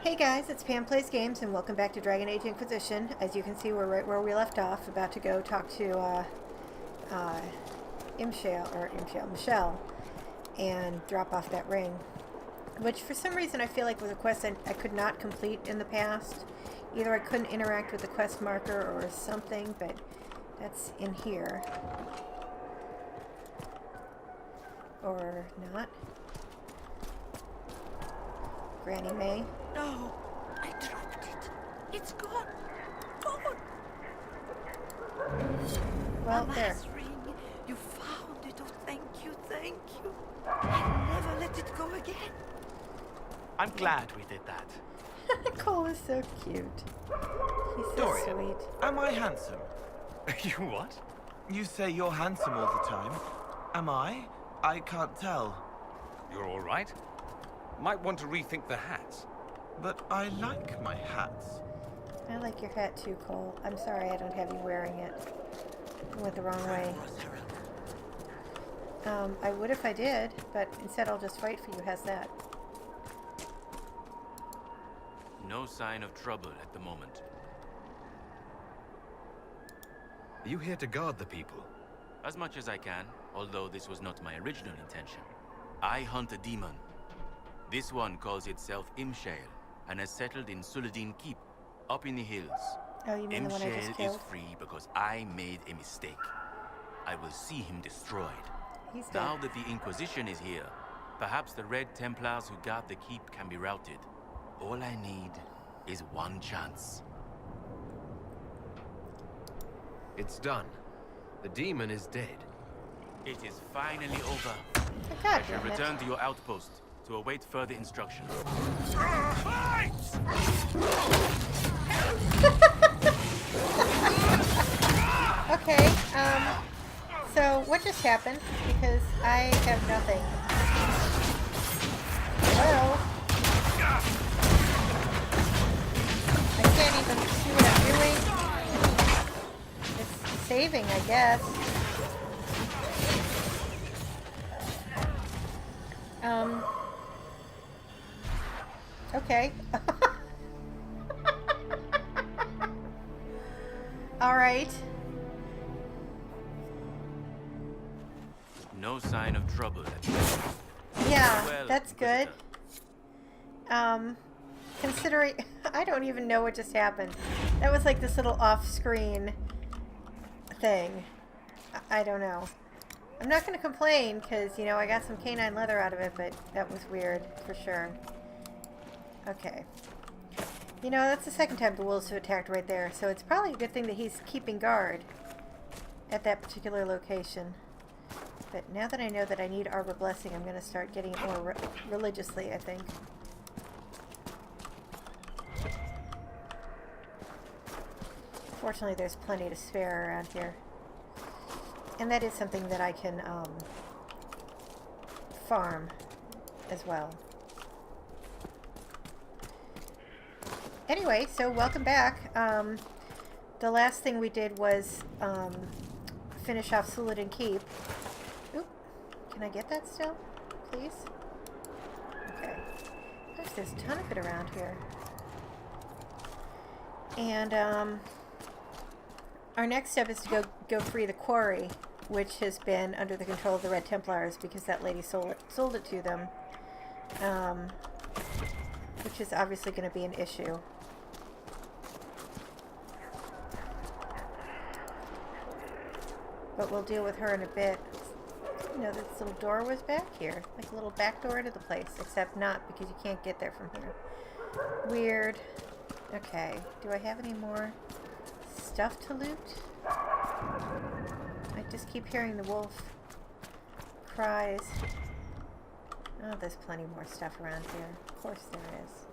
Hey guys, it's Pam Plays Games, and welcome back to Dragon Age Inquisition. As you can see, we're right where we left off, about to go talk to Michel, and drop off that ring. Which, for some reason, I feel like was a quest I could not complete in the past. Either I couldn't interact with the quest marker or something, but that's in here. Or not. Granny May. No, I dropped it. It's gone. Gone. Well, My there. last ring. You found it. Oh, thank you, thank you. I'll never let it go again. I'm glad we did that. Cole is so cute. He's so Dorian, sweet. am I handsome? You what? You say you're handsome all the time. Am I? I can't tell. You're all right? Might want to rethink the hats. But I like my hats. I like your hat too, Cole. I'm sorry I don't have you wearing it. I went the wrong way. I would if I did, but instead I'll just fight for you. How's that? No sign of trouble at the moment. Are you here to guard the people? As much as I can, although this was not my original intention. I hunt a demon. This one calls itself Imshale, and has settled in Suladin Keep, up in the hills. Oh, you mean the one I just Imshale is killed? free because I made a mistake. I will see him destroyed. He's dead. Now that the Inquisition is here, perhaps the Red Templars who guard the keep can be routed. All I need is one chance. It's done. The demon is dead. It is finally over. God I shall damn it. return to your outpost to await further instructions. Okay, so what just happened? Because I have nothing. Hello? I can't even see what I'm doing. It's saving, I guess. Okay. All right. No sign of trouble at the moment. Yeah, Well, that's good. Inquisitor. Considering I don't even know what just happened. That was like this little off-screen thing. I don't know. I'm not going to complain because, you know, I got some canine leather out of it, but that was weird for sure. Okay. You know, that's the second time the wolves have attacked right there, so it's probably a good thing that he's keeping guard at that particular location. But now that I know that I need Arbor Blessing, I'm going to start getting it more religiously, I think. Fortunately, there's plenty to spare around here. And that is something that I can farm as well. Anyway, so welcome back. The last thing we did was finish off Suladin Keep. Oop. Can I get that still? Please? Okay. Gosh, there's a ton of it around here. And our next step is to go free the Quarry, which has been under the control of the Red Templars because that lady sold it to them. Which is obviously going to be an issue. But we'll deal with her in a bit. You know, this little door was back here. Like a little back door to the place. Except not, because you can't get there from here. Weird. Okay. Do I have any more stuff to loot? I just keep hearing the wolf cries. Oh, there's plenty more stuff around here. Of course there is.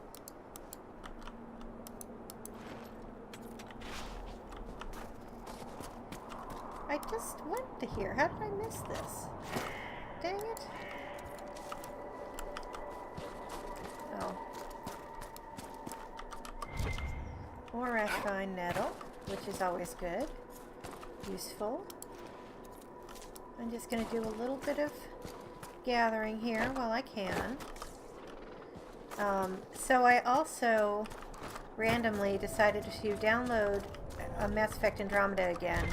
I just went to here. How did I miss this? Dang it. Oh. More Rathfine Nettle, which is always good. Useful. I'm just going to do a little bit of gathering here while I can. So I also randomly decided to download Mass Effect Andromeda again,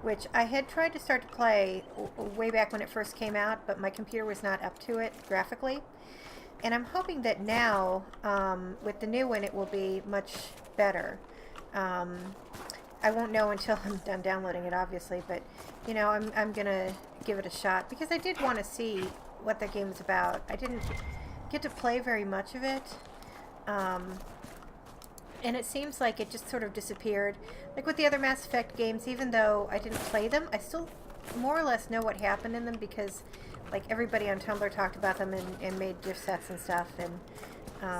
which I had tried to start to play way back when it first came out, but my computer was not up to it graphically. And I'm hoping that now, with the new one, it will be much better. I won't know until I'm done downloading it, obviously, but, you know, I'm going to give it a shot, because I did want to see what the game is about. I didn't get to play very much of it, and it seems like it just sort of disappeared. Like with the other Mass Effect games, even though I didn't play them, I still more or less know what happened in them, because like everybody on Tumblr talked about them and made GIF sets and stuff. And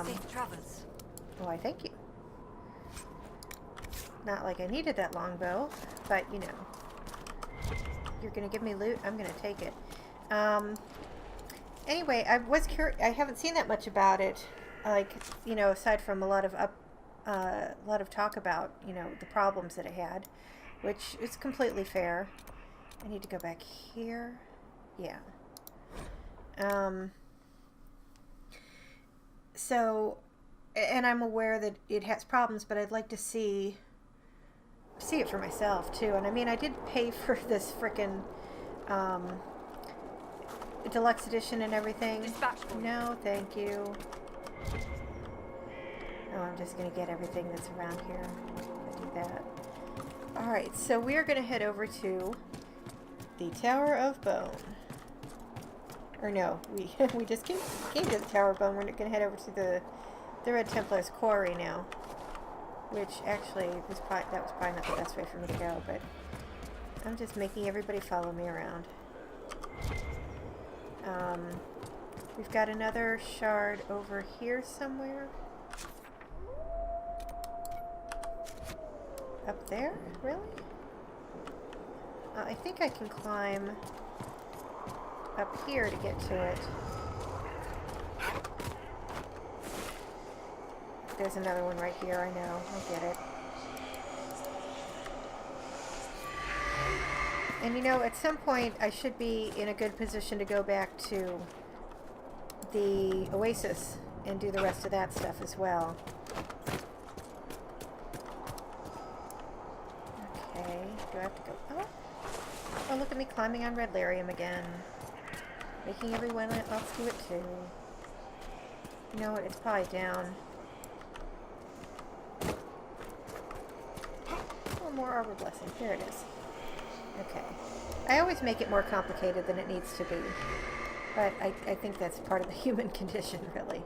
Safe travels. why, thank you. Not like I needed that longbow, but you know, you're gonna give me loot, I'm gonna take it. Anyway, I was curious. I haven't seen that much about it, like, you know, aside from a lot of talk about, you know, the problems that it had, which is completely fair. I need to go back here. Yeah. So, and I'm aware that it has problems, but I'd like to see it for myself too. And I mean, I did pay for this frickin' deluxe edition and everything. No, thank you. Oh, I'm just gonna get everything that's around here. I'll do that. Alright, so we are gonna head over to the Tower of Bone. Or no, we just came to the Tower of Bone. We're gonna head over to the Red Templar's Quarry now. Which actually was probably not the best way for me to go, but I'm just making everybody follow me around. We've got another shard over here somewhere. Up there? Really? I think I can climb up here to get to it. There's another one right here, I know. I get it. And you know, at some point I should be in a good position to go back to the Oasis and do the rest of that stuff as well. Okay, do I have to go up? Oh, look at me climbing on Red Lyrium again. Making everyone else do it too. You know what, it's probably down. Oh, more Arbor Blessing. There it is. Okay. I always make it more complicated than it needs to be. But I think that's part of the human condition, really.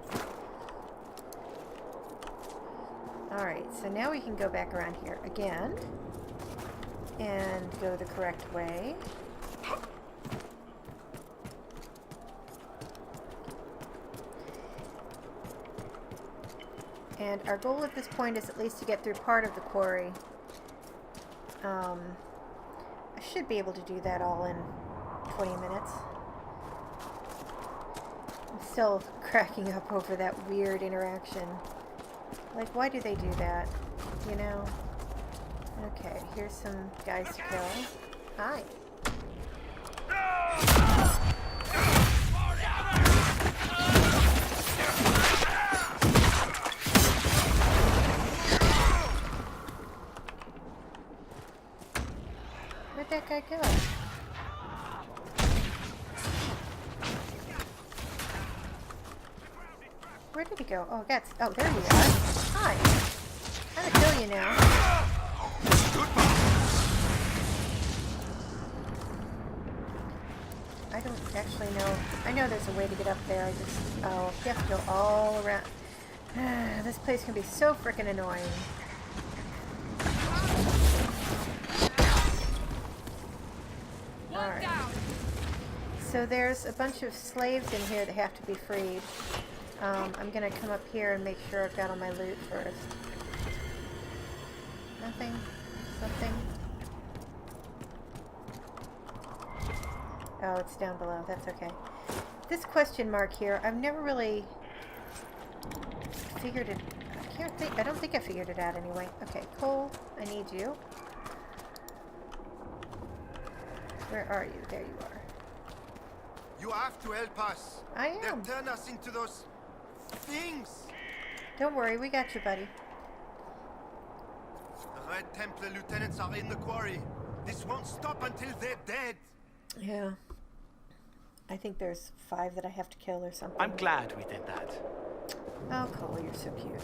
Alright, so now we can go back around here again. And go the correct way. And our goal at this point is at least to get through part of the quarry. I should be able to do that all in 20 minutes. I'm still cracking up over that weird interaction. Like, why do they do that? You know? Okay, here's some guys to kill. Hi. Where'd that guy go? Where did he go? Oh, there you are. Hi. I'm gonna kill you now. I don't actually know. I know there's a way to get up there. Oh, you have to go all around. This place can be so frickin' annoying. Alright. So there's a bunch of slaves in here that have to be freed. I'm gonna come up here and make sure I've got all my loot first. Nothing? Something? Oh, it's down below. That's okay. This question mark here, I've never really figured it. I don't think I figured it out anyway. Okay, Cole, I need you. Where are you? There you are. You have to help us. I am. They'll turn us into those things! Don't worry, we got you, buddy. The Red Templar lieutenants are in the quarry. This won't stop until they're dead. Yeah. I think there's 5 that I have to kill or something. I'm glad we did that. Oh, Cole, you're so cute.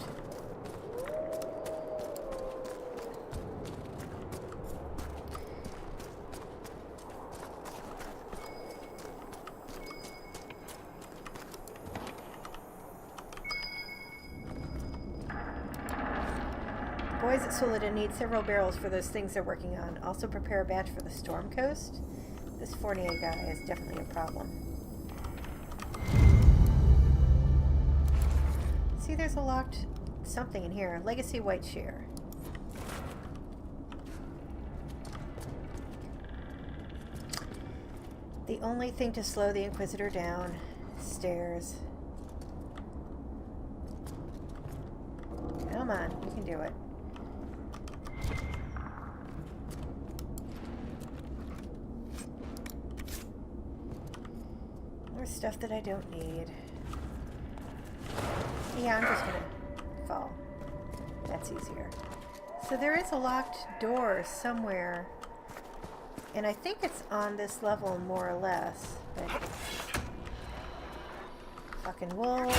Boys at Sullivan need several barrels for those things they're working on. Also prepare a batch for the Storm Coast. This Sahrnia guy is definitely a problem. See, there's a locked something in here. Legacy White Shear. The only thing to slow the Inquisitor down. Stairs. Come on, you can do it. More stuff that I don't need. Yeah, I'm just gonna fall. That's easier. So there is a locked door somewhere. And I think it's on this level more or less. But fucking wolves.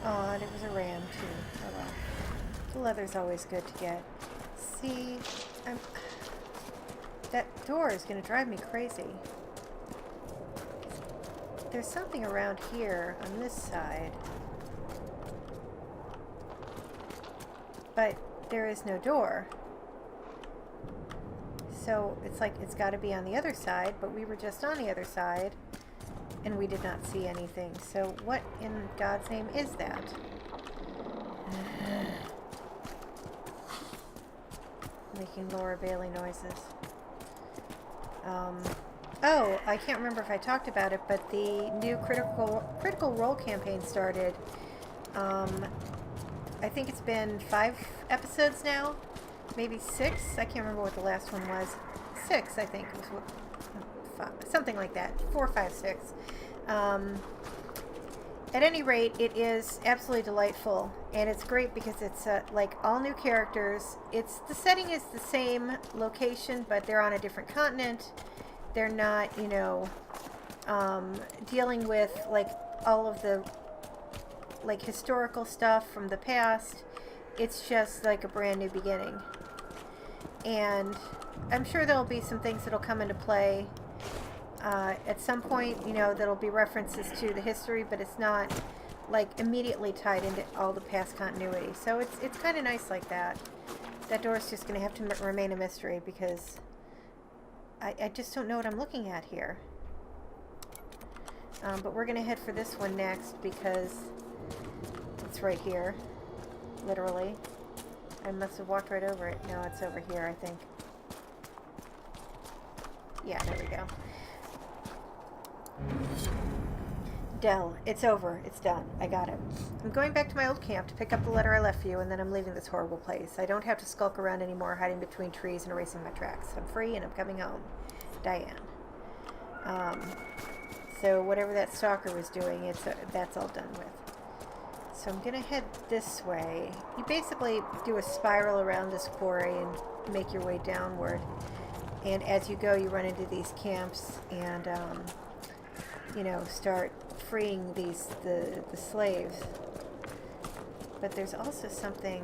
Oh, and it was a ram too. Oh well. The leather's always good to get. See, that door is going to drive me crazy. There's something around here on this side. But there is no door. So it's like it's got to be on the other side, but we were just on the other side. And we did not see anything. So what in God's name is that? Making Laura Bailey noises. Oh, I can't remember if I talked about it, but the new Critical Role campaign started. I think it's been 5 episodes now. Maybe 6. I can't remember what the last one was. 6, I think. Was what, something like that. 4, 5, 6. At any rate, it is absolutely delightful, and it's great because it's like all new characters. The setting is the same location, but they're on a different continent. They're not, you know, dealing with like all of the like historical stuff from the past. It's just like a brand new beginning, and I'm sure there'll be some things that'll come into play at some point, you know, that'll be references to the history, but it's not like immediately tied into all the past continuity. So it's kind of nice like that. That door's just going to have to remain a mystery because I just don't know what I'm looking at here. But we're going to head for this one next because it's right here, literally. I must have walked right over it. No, it's over here, I think. Yeah, there we go. Dell, it's over. It's done. I got it. I'm going back to my old camp to pick up the letter I left for you, and then I'm leaving this horrible place. I don't have to skulk around anymore, hiding between trees and erasing my tracks. I'm free, and I'm coming home. Diane. So whatever that stalker was doing, that's all done with. So I'm going to head this way. You basically do a spiral around this quarry and make your way downward. And as you go, you run into these camps and, you know, start freeing the slaves. But there's also something,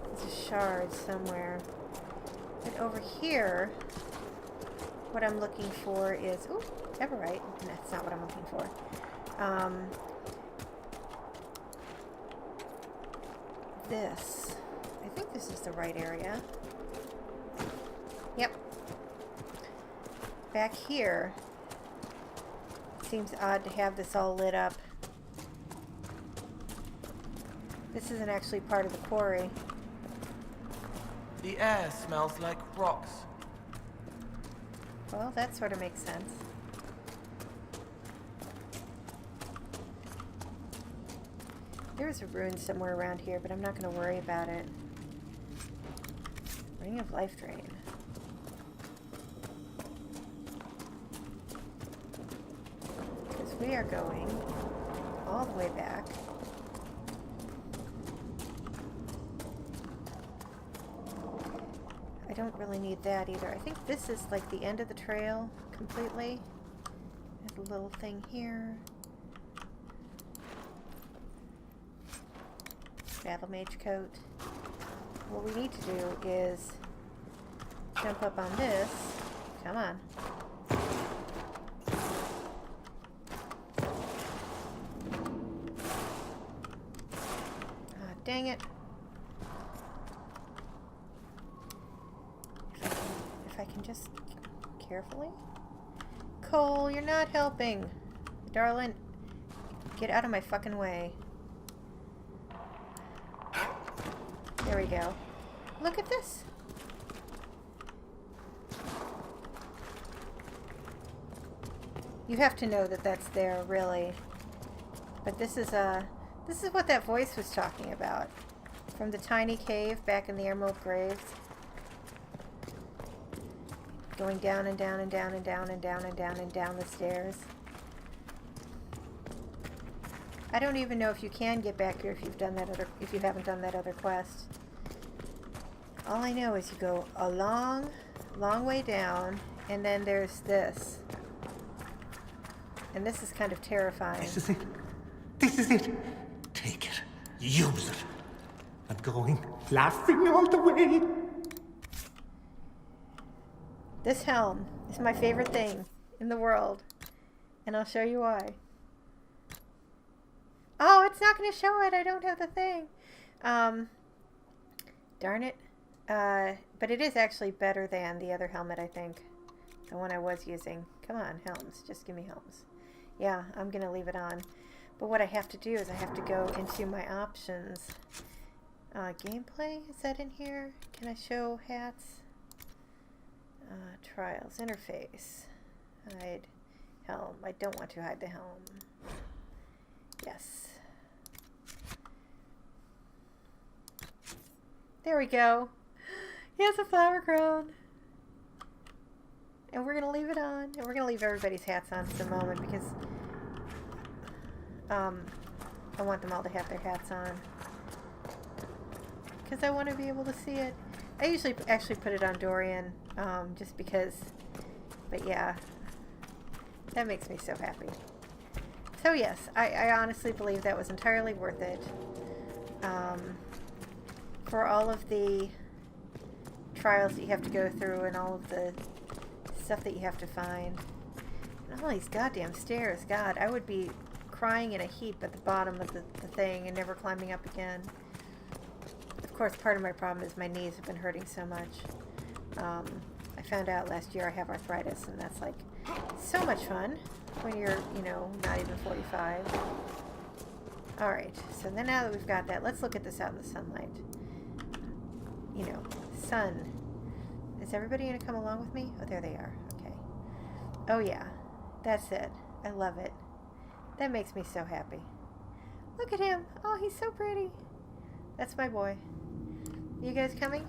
there's a shard somewhere. And over here, what I'm looking for is... Ooh, Everite. That's not what I'm looking for. This. I think this is the right area. Yep. Back here, it seems odd to have this all lit up. This isn't actually part of the quarry. The air smells like rocks. Well, that sort of makes sense. There's a rune somewhere around here, but I'm not going to worry about it. Ring of Life Drain. Because we are going all the way back. I don't really need that either. I think this is like the end of the trail completely. There's a little thing here. Battle Mage coat. What we need to do is jump up on this. Come on. Ah, dang it. If I can just carefully. Cole, you're not helping. Darling, get out of my fucking way. There we go. Look at this. You have to know that that's there, really. But this is what that voice was talking about. From the tiny cave back in the Emerald Graves. Going down and down and down and down and down and down and down the stairs. I don't even know if you can get back here if you haven't done that other quest. All I know is you go a long, long way down, and then there's this. And this is kind of terrifying. This is it. This is it. Take it. Use it. I'm going laughing all the way. This helm is my favorite thing in the world. And I'll show you why. Oh, it's not going to show it. I don't have the thing. Darn it. But it is actually better than the other helmet, I think. The one I was using. Come on, helms. Just give me helms. Yeah, I'm going to leave it on. But what I have to do is I have to go into my options. Gameplay? Is that in here? Can I show hats? Trials. Interface. Hide. Helm. I don't want to hide the helm. Yes. There we go. He has a flower crown. And we're going to leave it on. And we're going to leave everybody's hats on for the moment because I want them all to have their hats on. Because I want to be able to see it. I usually actually put it on Dorian just because. But yeah. That makes me so happy. So yes, I honestly believe that was entirely worth it. For all of the trials that you have to go through and all of the stuff that you have to find. And all these goddamn stairs. God, I would be crying in a heap at the bottom of the thing and never climbing up again. Of course, part of my problem is my knees have been hurting so much. I found out last year I have arthritis, and that's like so much fun when you're, you know, not even 45. Alright, so then now that we've got that, let's look at this out in the sunlight. You know, sun. Is everybody going to come along with me? Oh, there they are. Okay. Oh, yeah. That's it. I love it. That makes me so happy. Look at him. Oh, he's so pretty. That's my boy. You guys coming?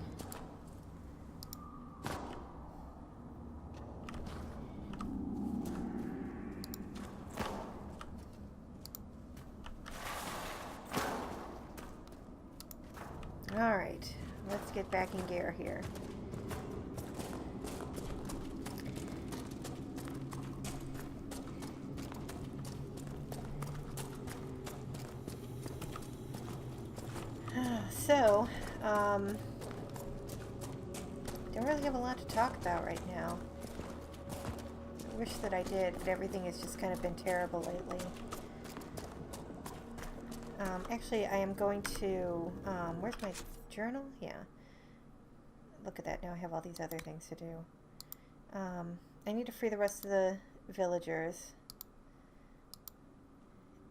Alright, let's get back in gear here. So, don't really have a lot to talk about right now. wish that I did, but everything has just kind of been terrible lately. Actually, I am going to, where's my journal? Yeah. Look at that, now I have all these other things to do. I need to free the rest of the villagers.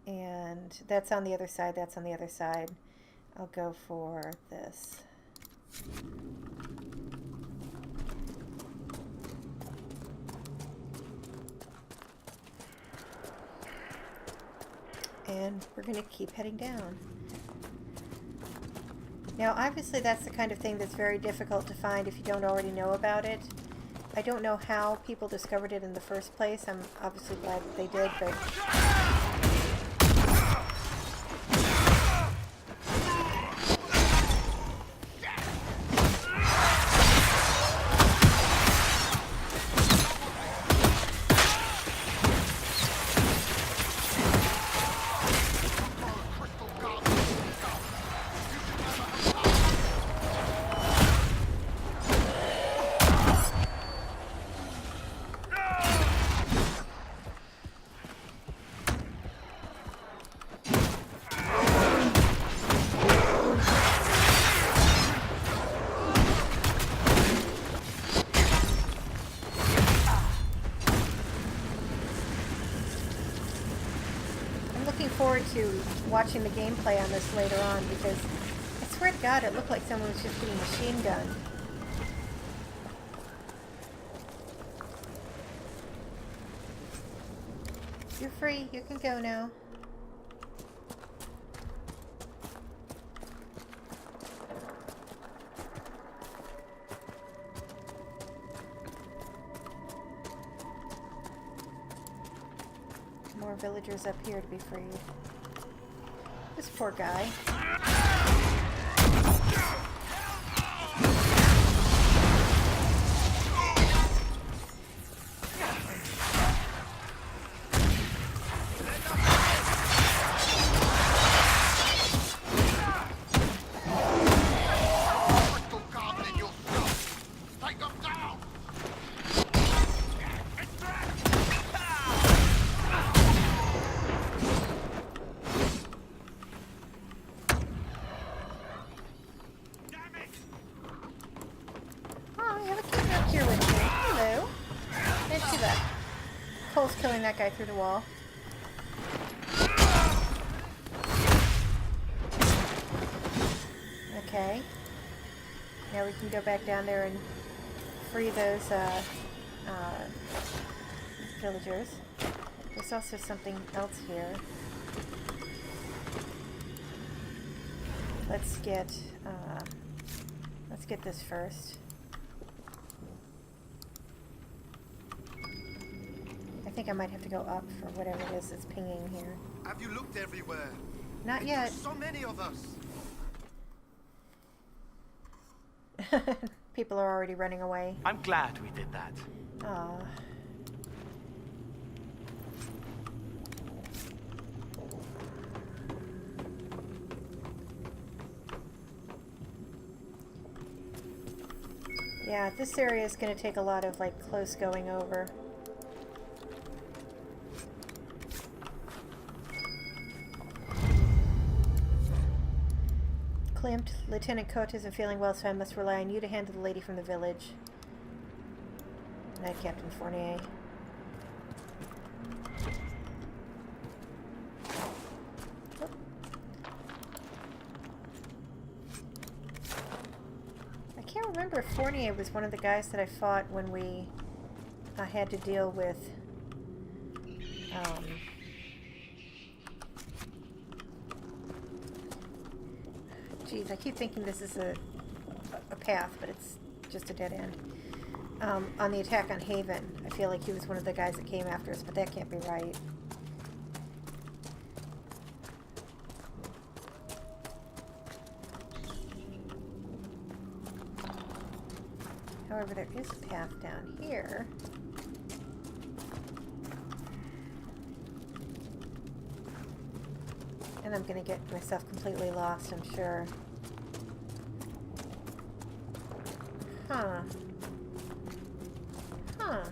And that's on the other side, that's on the other side. I'll go for this. And we're going to keep heading down. Now, obviously that's the kind of thing that's very difficult to find if you don't already know about it. I don't know how people discovered it in the first place. I'm obviously glad that they did, but... forward to watching the gameplay on this later on, because I swear to God, it looked like someone was just getting machine gunned. You're free. You can go now. More villagers up here to be freed. This poor guy. Killing that guy through the wall. Okay. Now we can go back down there and free those villagers. There's also something else here. Let's get this first. I think I might have to go up for whatever it is that's pinging here. Have you looked everywhere? Not yet. So many of us. People are already running away. I'm glad we did that. Aww. Yeah, this area is going to take a lot of, like, close going over. Klimt, Lieutenant Cote isn't feeling well, so I must rely on you to handle the lady from the village. Night, Captain Fournier. Oh. I can't remember if Fournier was one of the guys that I fought when we had to deal with Geez, I keep thinking this is a path, but it's just a dead end. On the attack on Haven, I feel like he was one of the guys that came after us, but that can't be right. However, there is a path down here. And I'm going to get myself completely lost, I'm sure. Huh. Huh.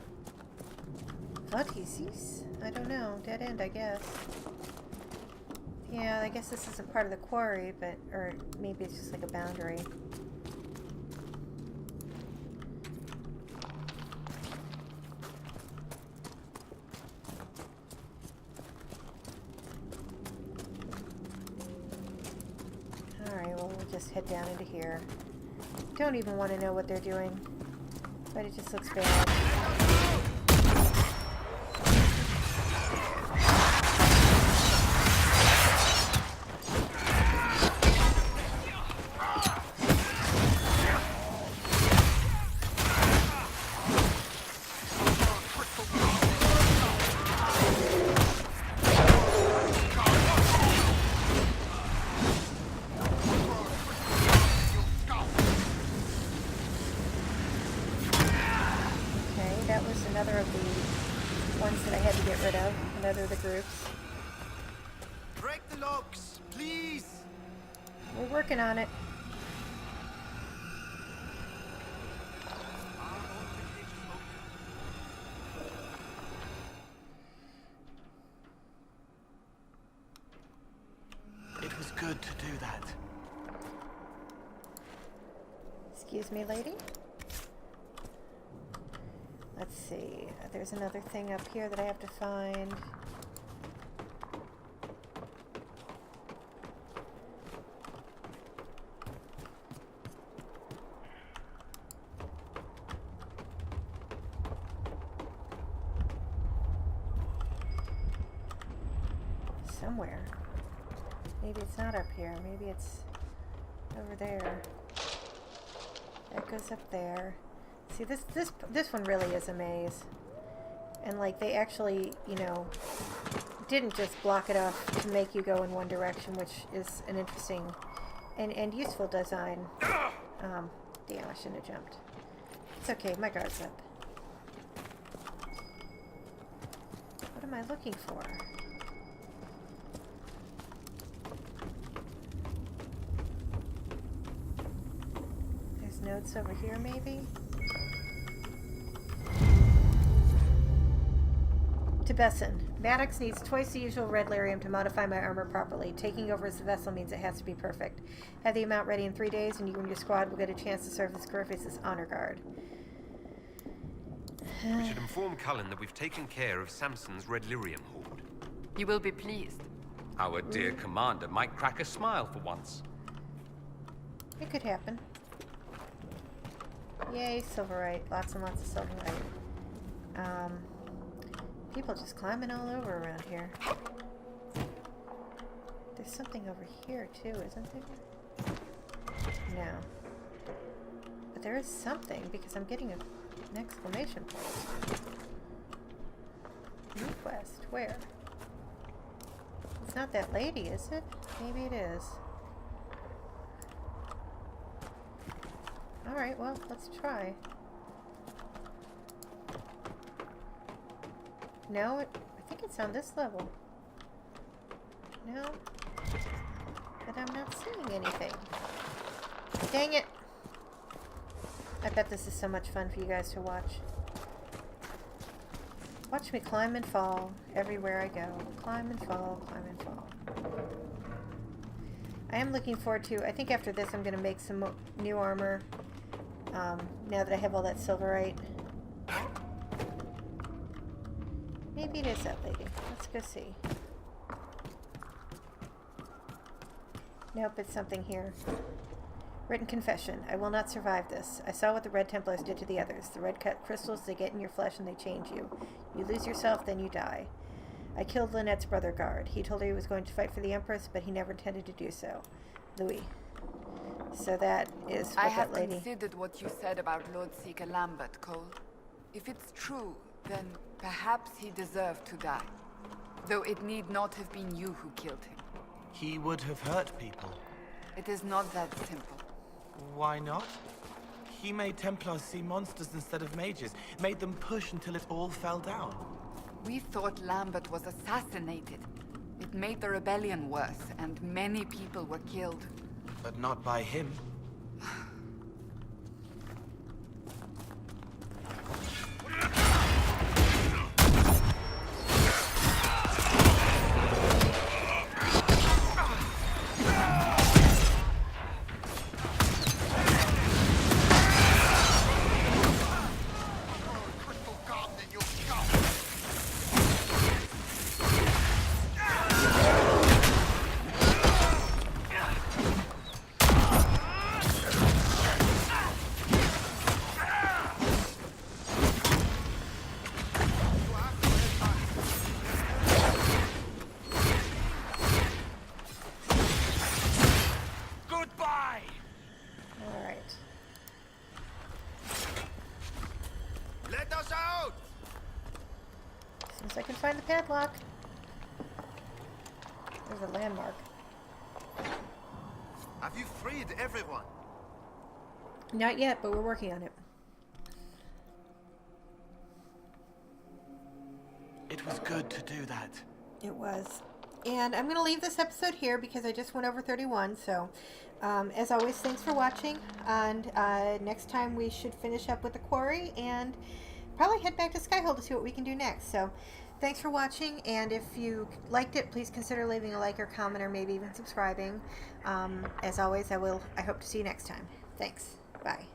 What is this? I don't know. Dead end, I guess. Yeah, I guess this isn't part of the quarry, but... Or maybe it's just like a boundary. Alright, well, we'll just head down into here. Don't even want to know what they're doing. But it just looks bad. Another of the ones that I had to get rid of. Another of the groups. Break the locks, please. We're working on it. It was good to do that. Excuse me, lady? Let's see. There's another thing up here that I have to find. Somewhere. Maybe it's not up here. Maybe it's over there. That goes up there. See, this one really is a maze. And, like, they actually, you know, didn't just block it off to make you go in one direction, which is an interesting and useful design. Damn, I shouldn't have jumped. It's okay, my guard's up. What am I looking for? There's notes over here, maybe? To Besson. Maddox needs twice the usual red lyrium to modify my armor properly. Taking over as the vessel means it has to be perfect. Have the amount ready in 3 days, and you and your squad will get a chance to serve as Scarface's honor guard. We should inform Cullen that we've taken care of Samson's red lyrium hoard. You will be pleased. Our dear commander might crack a smile for once. It could happen. Yay, silverite. Lots and lots of silverite. People just climbing all over around here. There's something over here too, isn't there? No. But there is something, because I'm getting an exclamation point. New quest. Where? It's not that lady, is it? Maybe it is. Alright, well, let's try. No, I think it's on this level. No. But I'm not seeing anything. Dang it! I bet this is so much fun for you guys to watch. Watch me climb and fall everywhere I go. Climb and fall, climb and fall. I am looking forward to, I think after this I'm going to make some new armor. Now that I have all that silverite. Maybe it is that lady. Let's go see. Nope, it's something here. Written confession. I will not survive this. I saw what the Red Templars did to the others. The red cut crystals, they get in your flesh and they change you. You lose yourself, then you die. I killed Lynette's brother guard. He told her he was going to fight for the Empress, but he never intended to do so. Louis. So that is what I have that lady... considered what you said about Lord Seeker Lambert, Cole. If it's true, then perhaps he deserved to die. Though it need not have been you who killed him. He would have hurt people. It is not that simple. Why not? He made Templars see monsters instead of mages, made them push until it all fell down. We thought Lambert was assassinated. It made the rebellion worse, and many people were killed. But not by him. padlock. There's a landmark. Have you freed everyone? Not yet, but we're working on it. It was good to do that. It was. And I'm going to leave this episode here because I just went over 31. So, as always, thanks for watching. And next time we should finish up with the Quarry and probably head back to Skyhold to see what we can do next. So, thanks for watching. And if you liked it, please consider leaving a like or comment or maybe even subscribing. As always, I hope to see you next time. Thanks. Bye.